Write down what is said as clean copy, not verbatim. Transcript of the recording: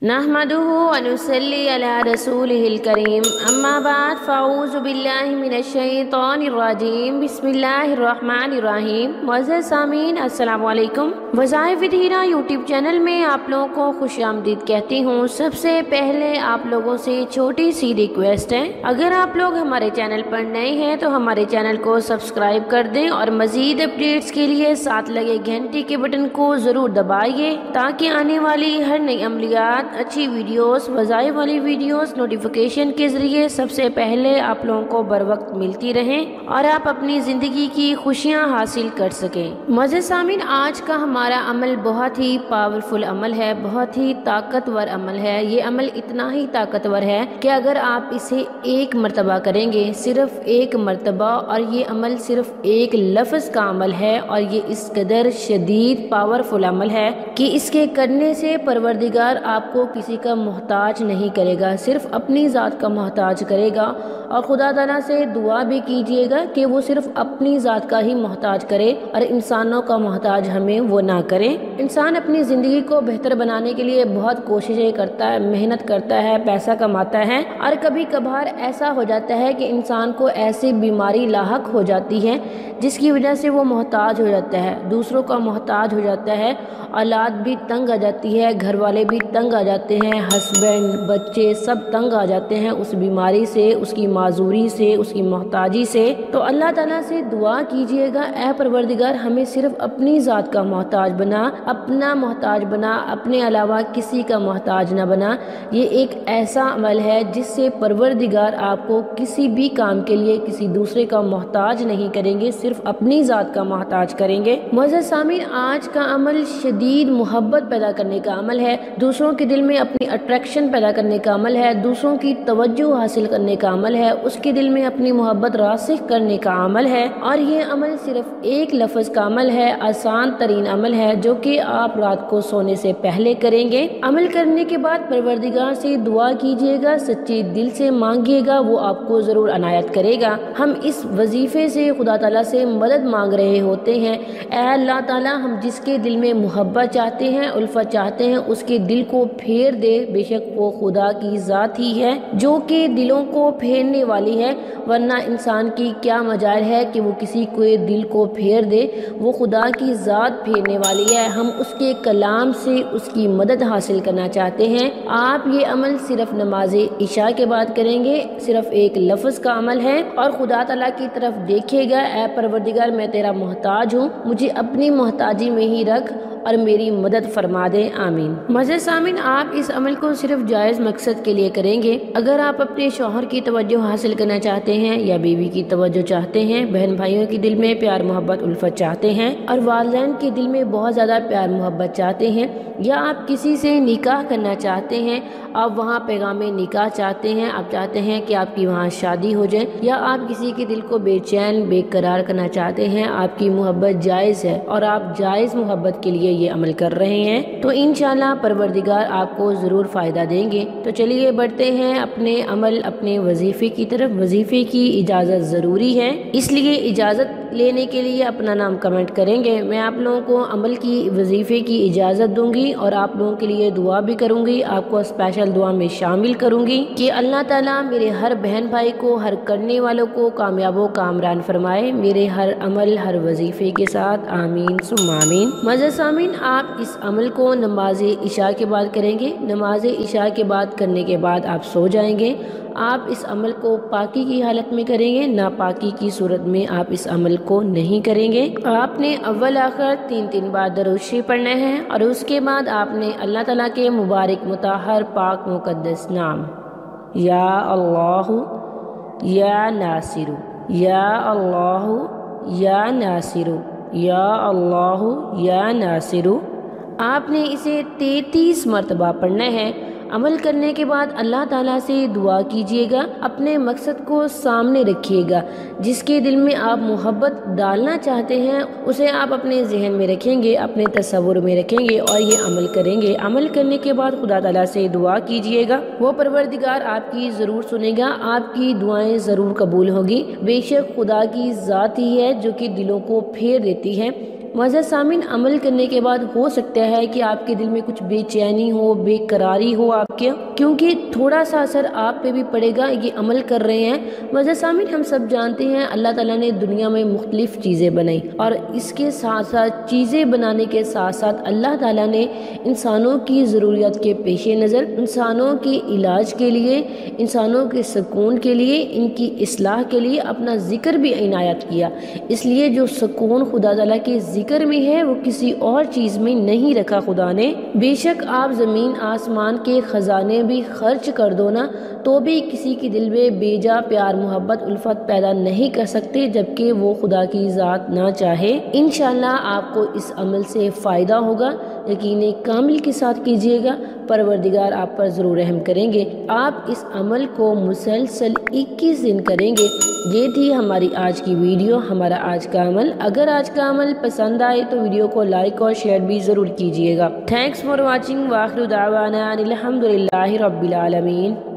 नहमदुहु व नुसल्ली अला रसूलिहिल करीम अम्मा बाद फ़अऊज़ु बिल्लाहि मिनश शैतानिर रजीम बिस्मिल्लाहिर्रहमानिर रहीम। मुअज़्ज़ज़ सामीन अस्सलामु अलैकुम। वज़ाइफ़ विद हीरा यूट्यूब चैनल में आप लोगों को खुशामदीद कहती हूँ। सबसे पहले आप लोगों से छोटी सी रिक्वेस्ट है, अगर आप लोग हमारे चैनल पर नए हैं तो हमारे चैनल को सब्सक्राइब कर दें और मज़ीद अपडेट्स के लिए साथ लगे घंटी के बटन को ज़रूर दबाइए ताकि आने वाली हर नई अमलियात, अच्छी वीडियोस, वज़ाइफ वाली वीडियोस नोटिफिकेशन के जरिए सबसे पहले आप लोगों को बर वक्त मिलती रहें और आप अपनी ज़िंदगी की खुशियां हासिल कर सकें। मुअज़्ज़ज़ सामीन, आज का हमारा अमल बहुत ही पावरफुल अमल है, बहुत ही ताकतवर अमल है। ये अमल इतना ही ताकतवर है कि अगर आप इसे एक मरतबा करेंगे, सिर्फ एक मरतबा, और ये अमल सिर्फ एक लफ्ज़ का अमल है और ये इस कदर शदीद पावरफुल अमल है कि इसके करने से परवरदिगार आपको किसी का मोहताज नहीं करेगा, सिर्फ अपनी ज़ात का मोहताज करेगा। और खुदा ताला से दुआ भी कीजिएगा कि वो सिर्फ अपनी ज़ात का ही मोहताज करे और इंसानों का मोहताज हमें वो ना करे। इंसान अपनी ज़िंदगी को बेहतर बनाने के लिए बहुत कोशिशें करता है, मेहनत करता है, पैसा कमाता है, और कभी कभार ऐसा हो जाता है कि इंसान को ऐसी बीमारी लाहक हो जाती है जिसकी वजह से वो मोहताज हो जाता है, दूसरों का मोहताज हो जाता है, औलाद भी तंग आ जाती है, घर वाले भी तंग आ जाते हैं, हस्बैंड, बच्चे सब तंग आ जाते हैं उस बीमारी से, उसकी माजूरी से, उसकी मोहताजी से। तो अल्लाह ताला से दुआ कीजिएगा, ऐ परवरदिगार हमें सिर्फ अपनी ज़ात का मोहताज बना, अपना मोहताज बना, अपने अलावा किसी का मोहताज न बना। ये एक ऐसा अमल है जिससे परवरदिगार आपको किसी भी काम के लिए किसी दूसरे का मोहताज नहीं करेंगे, सिर्फ अपनी ज़ात का मोहताज करेंगे। मुअज़्ज़ज़ सामीन, आज का अमल शदीद मोहब्बत पैदा करने का अमल है, दूसरों के दिल में अपनी अट्रैक्शन पैदा करने का अमल है, दूसरों की तवज्जो हासिल करने का अमल है, उसके दिल में अपनी मोहब्बत रासिख करने का अमल है। और ये अमल सिर्फ एक लफ्ज़ का अमल है, आसान तरीन अमल है, जो कि आप रात को सोने से पहले करेंगे। अमल करने के बाद परवरदिगार से दुआ कीजिएगा, सच्चे दिल से मांगिएगा, वो आपको ज़रूर अनायत करेगा। हम इस वजीफे से खुदा ताला से मदद मांग रहे होते हैं, ऐ अल्लाह ताला हम जिसके दिल में मोहब्बत चाहते हैं, उल्फत चाहते हैं, उसके दिल को फेर दे। बेशक वो खुदा की ज़ात ही है जो कि दिलों को फेरने वाली है, वरना इंसान की क्या मजाल है कि वो किसी को दिल को फेर दे। वो खुदा की ज़ात फेरने वाली है, हम उसके कलाम से उसकी मदद हासिल करना चाहते हैं। आप ये अमल सिर्फ नमाज इशा के बाद करेंगे, सिर्फ एक लफ्ज़ का अमल है, और खुदा ताला की तरफ देखिएगा, ऐ परवरदिगार मैं तेरा मोहताज हूँ, मुझे अपनी मोहताजी में ही रख और मेरी मदद फरमा दे, आमीन। मुअज़्ज़ज़ सामीन, आप इस अमल को सिर्फ जायज़ मकसद के लिए करेंगे। अगर आप अपने शौहर की तवज्जो हासिल करना चाहते हैं या बीवी की तवज्जो चाहते हैं, बहन भाइयों के दिल में प्यार मोहब्बत उल्फत चाहते हैं, और वालिदैन के दिल में बहुत ज़्यादा प्यार मोहब्बत चाहते हैं, या आप किसी से निकाह करना चाहते हैं, आप वहाँ पैगाम निकाह चाहते हैं, आप चाहते हैं कि आपकी वहाँ शादी हो जाए, या आप किसी के दिल को बेचैन बेकरार करना चाहते हैं, आपकी मोहब्बत जायज़ है और आप जायज़ मोहब्बत के लिए ये अमल कर रहे हैं, तो इंशाल्लाह परवरदिगार आपको ज़रूर फ़ायदा देंगे। तो चलिए बढ़ते हैं अपने अमल, अपने वजीफ़े की तरफ। वजीफ़े की इजाज़त ज़रूरी है, इसलिए इजाज़त लेने के लिए अपना नाम कमेंट करेंगे। मैं आप लोगों को अमल की वजीफ़े की इजाज़त दूंगी और आप लोगों के लिए दुआ भी करूंगी, आपको स्पेशल दुआ में शामिल करूंगी कि अल्लाह ताला मेरे हर बहन भाई को, हर करने वालों को कामयाबो कामरान फरमाए, मेरे हर अमल हर वजीफ़े के साथ, आमीन सुम्मा आमीन। मुअज़्ज़ज़ सामीन, आप इस अमल को नमाज इशा के बाद करेंगे। नमाज इशा के बाद करने के बाद आप सो जाएंगे। आप इस अमल को पाकी की हालत में करेंगे, नापाकी की सूरत में आप इस अमल को नहीं करेंगे। आपने अव्वल आखिर 3 बार दरूद शरीफ पढ़ना है और उसके बाद आपने अल्लाह ताला के मुबारक मुताहर पाक मुकद्दस नाम या अल्लाह या नासिरु, या अल्लाह या नासिरु, या अल्लाह या नासिरु, आपने इसे 33 मरतबा पढ़ना है। अमल करने के बाद अल्लाह ताला से दुआ कीजिएगा, अपने मकसद को सामने रखिएगा, जिसके दिल में आप मोहब्बत डालना चाहते हैं उसे आप अपने जहन में रखेंगे, अपने तसव्वुर में रखेंगे और ये अमल करेंगे। अमल करने के बाद खुदा ताला से दुआ कीजिएगा, वो परवरदिगार आपकी ज़रूर सुनेगा, आपकी दुआएं ज़रूर कबूल होगी। बेशक खुदा की ज़ात ही है जो कि दिलों को फेर देती है। معزز سامعین، عمل کرنے کے بعد ہو سکتا ہے کہ آپ کے دل میں کچھ بے چینی ہو، بے قراری ہو آپ کے، کیونکہ تھوڑا سا اثر آپ پہ بھی پڑے گا یہ عمل کر رہے ہیں۔ معزز سامعین، ہم سب جانتے ہیں اللہ تعالیٰ نے دنیا میں مختلف چیزیں بنائی، اور اس کے ساتھ ساتھ چیزیں بنانے کے ساتھ ساتھ اللہ تعالیٰ نے انسانوں کی ضروریات کے پیش نظر، انسانوں کے علاج کے لیے، انسانوں کے سکون کے لیے، ان کی اصلاح کے لیے اپنا ذکر بھی عنایت کیا۔ اس لیے جو سکون خدا تعالیٰ کے ذکر میں ہے وہ کسی اور چیز میں نہیں رکھا خدا نے۔ بے شک آپ زمین آسمان کے خزانے بھی خرچ کر دو نا، تو بھی کسی کے دل میں بے جا پیار، محبت، الفت پیدا نہیں کر سکتے جبکہ وہ خدا کی ذات نہ چاہے۔ انشاءاللہ آپ کو اس عمل سے فائدہ ہوگا، یقین کامل کے ساتھ کیجئے گا، پروردگار آپ پر ضرور رحم کریں گے۔ آپ اس عمل کو مسلسل 21 دن کریں گے۔ یہ تھی ہماری آج کی ویڈیو، ہمارا آج کا عمل۔ اگر آج کا عمل پسند آئے تو ویڈیو کو لائک اور شیئر بھی ضرور کیجئے گا۔ تھینکس فار واچنگ، وآخر دعوانا الحمدللہ رب العالمین۔